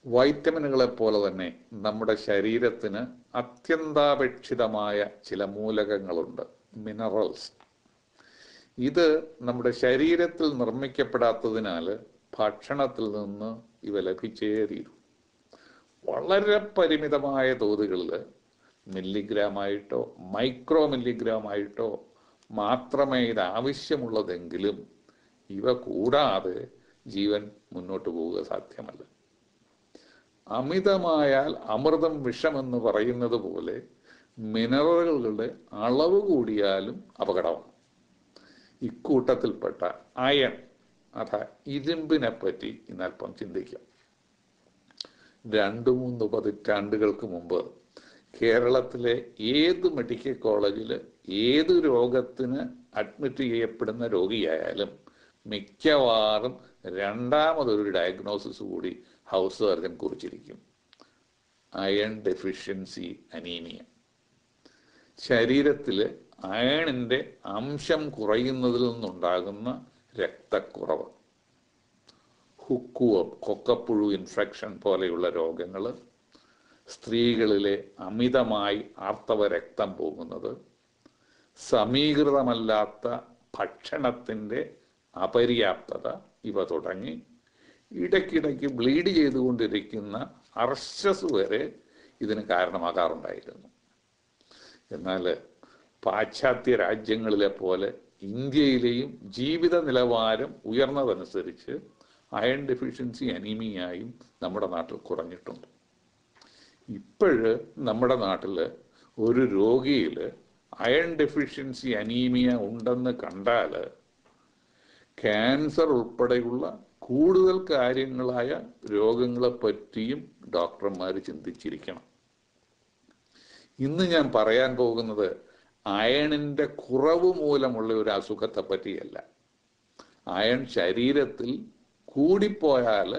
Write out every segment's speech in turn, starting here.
വൈറ്റമിനുകളെ പോലെ തന്നെ നമ്മുടെ ശരീരത്തിന് അത്യന്താപേക്ഷിതമായ ചില മൂലകങ്ങളുണ്ട്, മിനറൽസ്. ഇത് നമ്മുടെ ശരീരത്തിൽ നിർമ്മിക്കപ്പെടാത്തതിനാൽ ഭക്ഷണത്തിൽ നിന്ന് ഇവ ലഭിച്ചേ തീരൂ. വളരെ പരിമിതമായ തോതുകളിൽ മില്ലിഗ്രാമായിട്ടോ മൈക്രോ മില്ലിഗ്രാമായിട്ടോ മാത്രമേ ഇത് ആവശ്യമുള്ളതെങ്കിലും ഇവ കൂടാതെ ജീവൻ മുന്നോട്ട് പോവുക സാധ്യമല്ല. അമിതമായാൽ അമൃതം വിഷമെന്ന് പറയുന്നത് പോലെ മിനറലുകളുടെ അളവ് കൂടിയാലും അപകടമാണ്. ഇക്കൂട്ടത്തിൽപ്പെട്ട അയൺ അഥവാ ഇരുമ്പിനെ പറ്റി ഇന്നൽപ്പം ചിന്തിക്കാം. 2-3 പതിറ്റാണ്ടുകൾക്ക് മുമ്പ് കേരളത്തിലെ ഏത് മെഡിക്കൽ കോളേജിൽ ഏത് രോഗത്തിന് അഡ്മിറ്റ് ചെയ്യപ്പെടുന്ന രോഗിയായാലും മിക്കവാറും രണ്ടാമതൊരു ഡയഗ്നോസിസ് കൂടി ഹൗസ് സർജൻ കുറിച്ചിരിക്കും: അയൺ ഡെഫിഷ്യൻസി അനീമിയ. ശരീരത്തിൽ അയണിന്റെ അംശം കുറയുന്നതിൽ നിന്നുണ്ടാകുന്ന രക്തക്കുറവ്, ഹുക്കൂവം, കൊക്കപ്പുഴു ഇൻഫെക്ഷൻ പോലെയുള്ള രോഗങ്ങൾ, സ്ത്രീകളിലെ അമിതമായി ആർത്തവ രക്തം പോകുന്നത്, സമീകൃതമല്ലാത്ത ഭക്ഷണത്തിൻ്റെ അപര്യാപ്തത, ഇവ തുടങ്ങി ഇടയ്ക്കിടയ്ക്ക് ബ്ലീഡ് ചെയ്തുകൊണ്ടിരിക്കുന്ന അർശസ് വരെ ഇതിന് കാരണമാകാറുണ്ടായിരുന്നു. എന്നാൽ പാശ്ചാത്യ രാജ്യങ്ങളിലെ പോലെ ഇന്ത്യയിലെയും ജീവിത നിലവാരം ഉയർന്നതനുസരിച്ച് അയൺ ഡെഫിഷ്യൻസി അനീമിയായും നമ്മുടെ നാട്ടിൽ കുറഞ്ഞിട്ടുണ്ട്. ഇപ്പോഴ് നമ്മുടെ നാട്ടിൽ ഒരു രോഗിയിൽ അയൺ ഡെഫിഷ്യൻസി അനീമിയ ഉണ്ടെന്ന് കണ്ടാൽ ക്യാൻസർ ഉൾപ്പെടെയുള്ള കൂടുതൽ കാര്യങ്ങളായ രോഗങ്ങളെ പറ്റിയും ഡോക്ടർമാർ ചിന്തിച്ചിരിക്കണം. ഇന്ന് ഞാൻ പറയാൻ പോകുന്നത് അയണിന്റെ കുറവ് മൂലമുള്ള ഒരു അസുഖത്തെ പറ്റിയല്ല. അയൺ ശരീരത്തിൽ കൂടിപ്പോയാൽ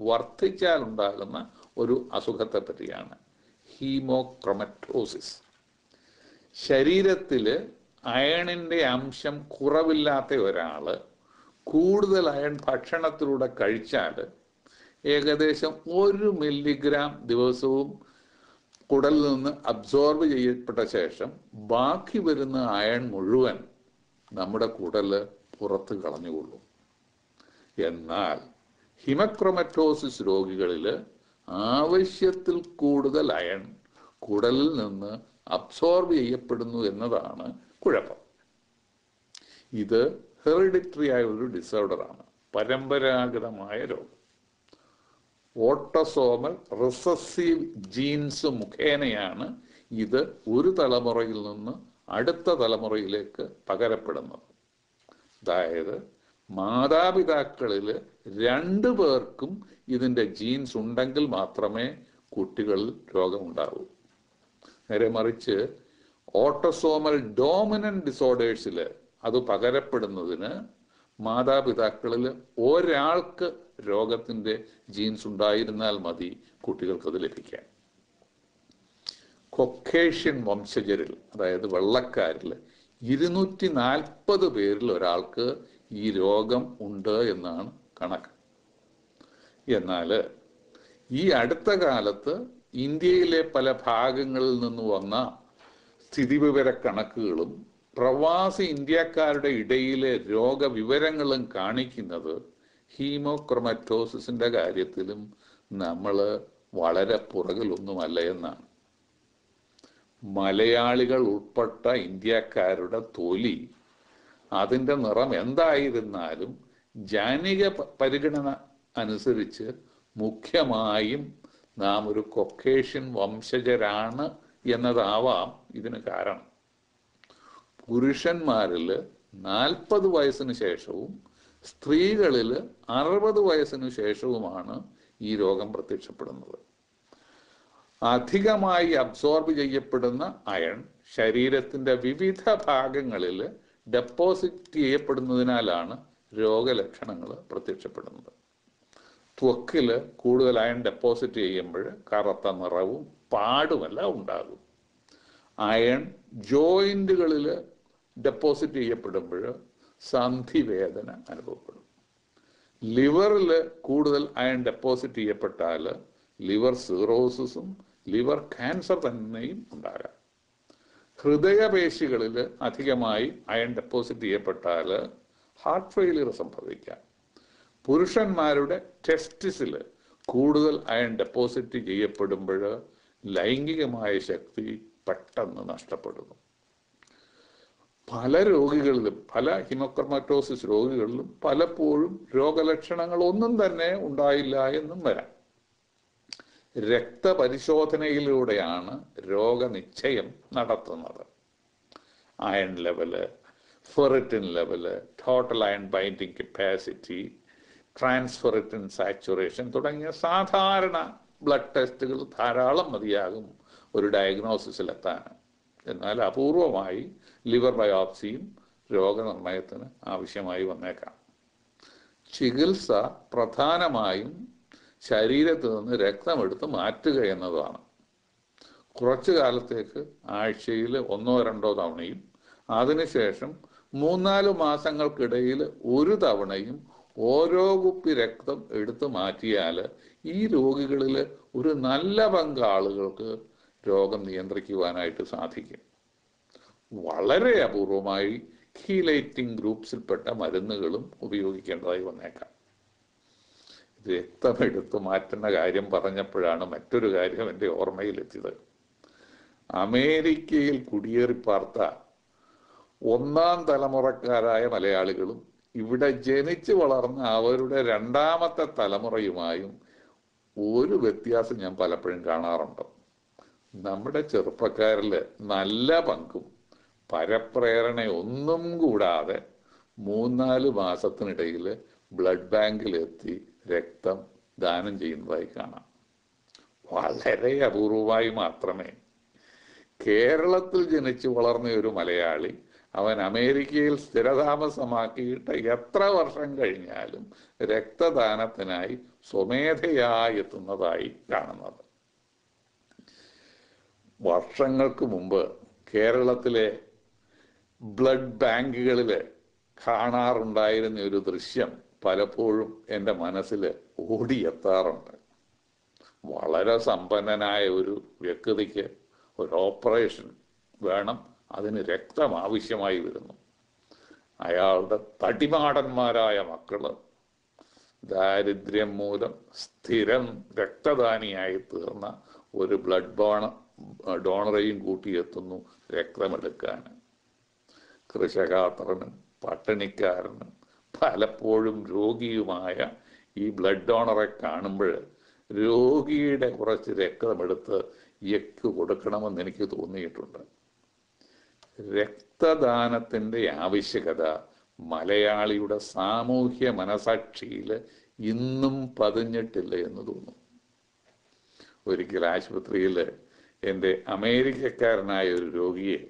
വർദ്ധിച്ചാൽ ഉണ്ടാകുന്ന ഒരു അസുഖത്തെ പറ്റിയാണ്, ഹീമോക്രൊമറ്റോസിസ്. ശരീരത്തിൽ അയണിന്റെ അംശം കുറവില്ലാത്ത ഒരാള് കൂടുതൽ അയൺ ഭക്ഷണത്തിലൂടെ കഴിച്ചാൽ ഏകദേശം 1 മില്ലിഗ്രാം ദിവസവും കുടലിൽ നിന്ന് അബ്സോർബ് ചെയ്യപ്പെട്ട ശേഷം ബാക്കി വരുന്ന അയൺ മുഴുവൻ നമ്മുടെ കുടല് പുറത്ത് കളഞ്ഞുകൊള്ളും. എന്നാൽ ഹീമോക്രൊമറ്റോസിസ് രോഗികളിൽ ആവശ്യത്തിൽ കൂടുതൽ അയൺ കുടലിൽ നിന്ന് അബ്സോർബ് ചെയ്യപ്പെടുന്നു എന്നതാണ് കുഴപ്പം. ഇത് ഹെറിഡിറ്ററി ആയ ഒരു ഡിസോർഡറാണ്, പരമ്പരാഗതമായ രോഗം. ഓട്ടോസോമൽ റിസസീവ് ജീൻസ് മുഖേനയാണ് ഇത് ഒരു തലമുറയിൽ നിന്ന് അടുത്ത തലമുറയിലേക്ക് പകരപ്പെടുന്നത്. അതായത് മാതാപിതാക്കളിൽ 2 പേർക്കും ഇതിൻ്റെ ജീൻസ് ഉണ്ടെങ്കിൽ മാത്രമേ കുട്ടികളിൽ രോഗമുണ്ടാവൂ. നേരെ മറിച്ച് ഓട്ടോസോമൽ ഡോമിനന്റ് ഡിസോർഡേഴ്സിൽ അത് പകരപ്പെടുന്നതിന് മാതാപിതാക്കളിൽ ഒരാൾക്ക് രോഗത്തിൻ്റെ ജീൻസ് ഉണ്ടായിരുന്നാൽ മതി കുട്ടികൾക്കത് ലഭിക്കാൻ. കൊക്കേഷ്യൻ വംശജരിൽ, അതായത് വെള്ളക്കാരിൽ 240 പേരിൽ ഒരാൾക്ക് ഈ രോഗം ഉണ്ട് എന്നാണ് കണക്ക്. എന്നാൽ ഈ അടുത്ത കാലത്ത് ഇന്ത്യയിലെ പല ഭാഗങ്ങളിൽ നിന്ന് വന്ന സ്ഥിതിവിവര കണക്കുകളും പ്രവാസി ഇന്ത്യക്കാരുടെ ഇടയിലെ രോഗവിവരങ്ങളും കാണിക്കുന്നത് ഹീമോക്രൊമറ്റോസിസിന്റെ കാര്യത്തിലും നമ്മൾ വളരെ പുറകിലൊന്നുമല്ല എന്നാണ്. മലയാളികൾ ഉൾപ്പെട്ട ഇന്ത്യക്കാരുടെ തൊലി അതിൻ്റെ നിറം എന്തായിരുന്നാലും ജാനിക പരിഗണന അനുസരിച്ച് മുഖ്യമായും നാം ഒരു കൊക്കേഷ്യൻ വംശജരാണ് എന്നതാവാം ഇതിന് കാരണം. പുരുഷന്മാരിൽ 40 വയസ്സിന് ശേഷവും സ്ത്രീകളിൽ 60 വയസ്സിന് ശേഷവുമാണ് ഈ രോഗം പ്രത്യക്ഷപ്പെടുന്നത്. അധികമായി അബ്സോർബ് ചെയ്യപ്പെടുന്ന അയൺ ശരീരത്തിന്റെ വിവിധ ഭാഗങ്ങളിൽ ഡെപ്പോസിറ്റ് ചെയ്യപ്പെടുന്നതിനാലാണ് രോഗലക്ഷണങ്ങൾ പ്രത്യക്ഷപ്പെടുന്നത്. ത്വക്കിൽ കൂടുതൽ അയൺ ഡെപ്പോസിറ്റ് ചെയ്യുമ്പോൾ കറുത്ത നിറവും പാടുമെല്ലാം ഉണ്ടാകും. അയൺ ജോയിന്റുകളിൽ ഡെപ്പോസിറ്റ് ചെയ്യപ്പെടുമ്പോൾ സന്ധിവേദന അനുഭവപ്പെടും. ലിവറിൽ കൂടുതൽ അയൺ ഡെപ്പോസിറ്റ് ചെയ്യപ്പെട്ടാൽ ലിവർ സിറോസിസും ലിവർ ക്യാൻസർ തന്നെയും ഉണ്ടാകാം. ഹൃദയപേശികളിൽ അധികമായി അയൺ ഡെപ്പോസിറ്റ് ചെയ്യപ്പെട്ടാൽ ഹാർട്ട് ഫെയിലിയർ സംഭവിക്കാം. പുരുഷന്മാരുടെ ടെസ്റ്റിസിൽ കൂടുതൽ അയൺ ഡെപ്പോസിറ്റ് ചെയ്യപ്പെടുമ്പോൾ ലൈംഗികമായ ശക്തി പെട്ടെന്ന് നഷ്ടപ്പെടുന്നു. പല രോഗികളിലും, പല ഹീമോക്രമറ്റോസിസ് രോഗികളിലും പലപ്പോഴും രോഗലക്ഷണങ്ങൾ ഒന്നും തന്നെ ഉണ്ടായില്ല എന്നും വരാം. രക്തപരിശോധനയിലൂടെയാണ് രോഗനിശ്ചയം നടത്തുന്നത്. Iron level, ferritin level, total iron binding capacity, transferrin saturation തുടങ്ങിയ സാധാരണ ബ്ലഡ് ടെസ്റ്റുകൾ ധാരാളം മതിയാകും ഒരു ഡയഗ്നോസിസിലെത്താൻ. എന്നാൽ അപൂർവമായി ലിവർ ബയോപ്സിയും രോഗനിർണയത്തിന് ആവശ്യമായി വന്നേക്കാം. ചികിത്സ പ്രധാനമായും ശരീരത്തിൽ നിന്ന് രക്തമെടുത്ത് മാറ്റുക എന്നതാണ്. കുറച്ചു കാലത്തേക്ക് ആഴ്ചയിൽ 1-2 തവണയും അതിനുശേഷം 3-4 മാസങ്ങൾക്കിടയിൽ 1 തവണയും ഓരോ കുപ്പി രക്തം എടുത്തു മാറ്റിയാൽ ഈ രോഗികളിൽ ഒരു നല്ല പങ്ക് ആളുകൾക്ക് രോഗം നിയന്ത്രിക്കുവാനായിട്ട് സാധിക്കും. വളരെ അപൂർവമായി കീലേറ്റിംഗ് ഗ്രൂപ്പ്സിൽപ്പെട്ട മരുന്നുകളും ഉപയോഗിക്കേണ്ടതായി വന്നേക്കാം. രക്തമെടുത്തു മാറ്റുന്ന കാര്യം പറഞ്ഞപ്പോഴാണ് മറ്റൊരു കാര്യം എൻ്റെ ഓർമ്മയിലെത്തിയത്. അമേരിക്കയിൽ കുടിയേറിപ്പാർത്ത 1ാം തലമുറക്കാരായ മലയാളികളും ഇവിടെ ജനിച്ചു വളർന്ന അവരുടെ 2ാമത്തെ തലമുറയുമായും ഒരു വ്യത്യാസം ഞാൻ പലപ്പോഴും കാണാറുണ്ട്. നമ്മുടെ ചെറുപ്പക്കാരിൽ നല്ല പങ്കും പരപ്രേരണ ഒന്നും കൂടാതെ 3-4 മാസത്തിനിടയിൽ ബ്ലഡ് ബാങ്കിലെത്തി രക്തം ദാനം ചെയ്യുന്നതായി കാണാം. വളരെ അപൂർവമായി മാത്രമേ കേരളത്തിൽ ജനിച്ചു വളർന്ന ഒരു മലയാളി അവൻ അമേരിക്കയിൽ സ്ഥിരതാമസമാക്കിയിട്ട് എത്ര വർഷം കഴിഞ്ഞാലും രക്തദാനത്തിനായി സ്വമേധയായി എത്തുന്നതായി കാണുന്നത്. വർഷങ്ങൾക്ക് മുമ്പ് കേരളത്തിലെ ബ്ലഡ് ബാങ്കുകളിൽ കാണാറുണ്ടായിരുന്ന ഒരു ദൃശ്യം പലപ്പോഴും എൻ്റെ മനസ്സിൽ ഓടിയെത്താറുണ്ട്. വളരെ സമ്പന്നനായ ഒരു വ്യക്തിക്ക് ഒരു ഓപ്പറേഷൻ വേണം, അതിന് രക്തം ആവശ്യമായി വരുന്നു. അയാളുടെ തടിമാടന്മാരായ മക്കള് ദാരിദ്ര്യം മൂലം സ്ഥിരം രക്തദാനിയായി തീർന്ന ഒരു ബ്ലഡ് ഡോണറെയും കൂട്ടിയെത്തുന്നു രക്തമെടുക്കാൻ. കൃഷകാത്രനും പട്ടിണിക്കാരനും പലപ്പോഴും രോഗിയുമായ ഈ ബ്ലഡ് ഡോണറെ കാണുമ്പോൾ രോഗിയുടെ കുറച്ച് രക്തമെടുത്ത് യക്ക് കൊടുക്കണമെന്ന് എനിക്ക് തോന്നിയിട്ടുണ്ട്. രക്തദാനത്തിൻ്റെ ആവശ്യകത മലയാളിയുടെ സാമൂഹ്യ മനസാക്ഷിയിൽ ഇന്നും പതിഞ്ഞിട്ടില്ല എന്ന് തോന്നുന്നു. ഒരിക്കൽ ആശുപത്രിയിൽ എൻ്റെ അമേരിക്കക്കാരനായ ഒരു രോഗിയെ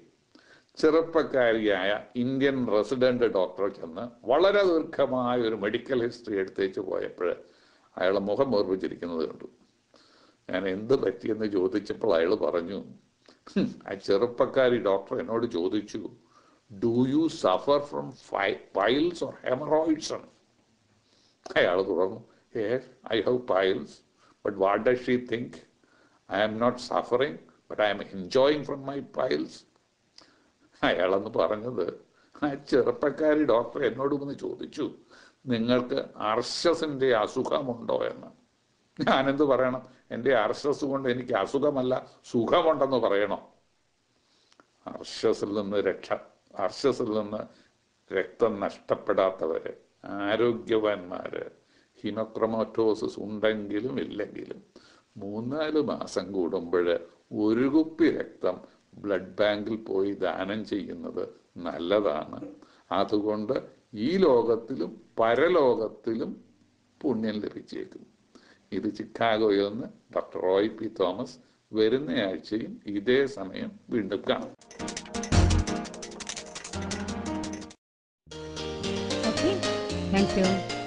ചെറുപ്പക്കാരിയായ ഇന്ത്യൻ റെസിഡന്റ് ഡോക്ടർ ചെന്ന് വളരെ ദീർഘമായ ഒരു മെഡിക്കൽ ഹിസ്റ്ററി എടുത്തേച്ച് പോയപ്പോൾ അയാളെ മുഖം ഓർമ്മിച്ചിരിക്കുന്നത് കണ്ടു. ഞാൻ എന്ത് പറ്റിയെന്ന് ചോദിച്ചപ്പോൾ അയാൾ പറഞ്ഞു, ആ ചെറുപ്പക്കാരി ഡോക്ടർ എന്നോട് ചോദിച്ചു, do you suffer from piles or haemorrhoids? അയാൾ തുടർന്നു, I have piles, but what does she think? I am not suffering, but I am enjoying from my piles. അയാളെന്ന് പറഞ്ഞത്, ആ ചെറുപ്പക്കാരി ഡോക്ടർ എന്നോട് വന്ന് ചോദിച്ചു, നിങ്ങൾക്ക് അർശസിന്റെ അസുഖമുണ്ടോ എന്ന്. ഞാനെന്ത് പറയണം? എൻ്റെ അർശസ് കൊണ്ട് എനിക്ക് അസുഖമല്ല സുഖമുണ്ടെന്ന് പറയണോ? അർശസിൽ നിന്ന് രക്തം നഷ്ടപ്പെടാത്തവര്, ആരോഗ്യവാന്മാര്, ഹീമോക്രമറ്റോസിസ് ഉണ്ടെങ്കിലും ഇല്ലെങ്കിലും 3-4 മാസം കൂടുമ്പോൾ ഒരു കുപ്പി രക്തം ബ്ലഡ് ബാങ്കിൽ പോയി ദാനം ചെയ്യുന്നത് നല്ലതാണ്. അതുകൊണ്ട് ഈ ലോകത്തിലും പരലോകത്തിലും പുണ്യം ലഭിച്ചേക്കും. ഇത് ചിക്കാഗോയിൽ നിന്ന് ഡോക്ടർ റോയ് പി തോമസ്. വരുന്ന ആഴ്ചയും ഇതേ സമയം വീണ്ടും കാണാം. Okay, thank you.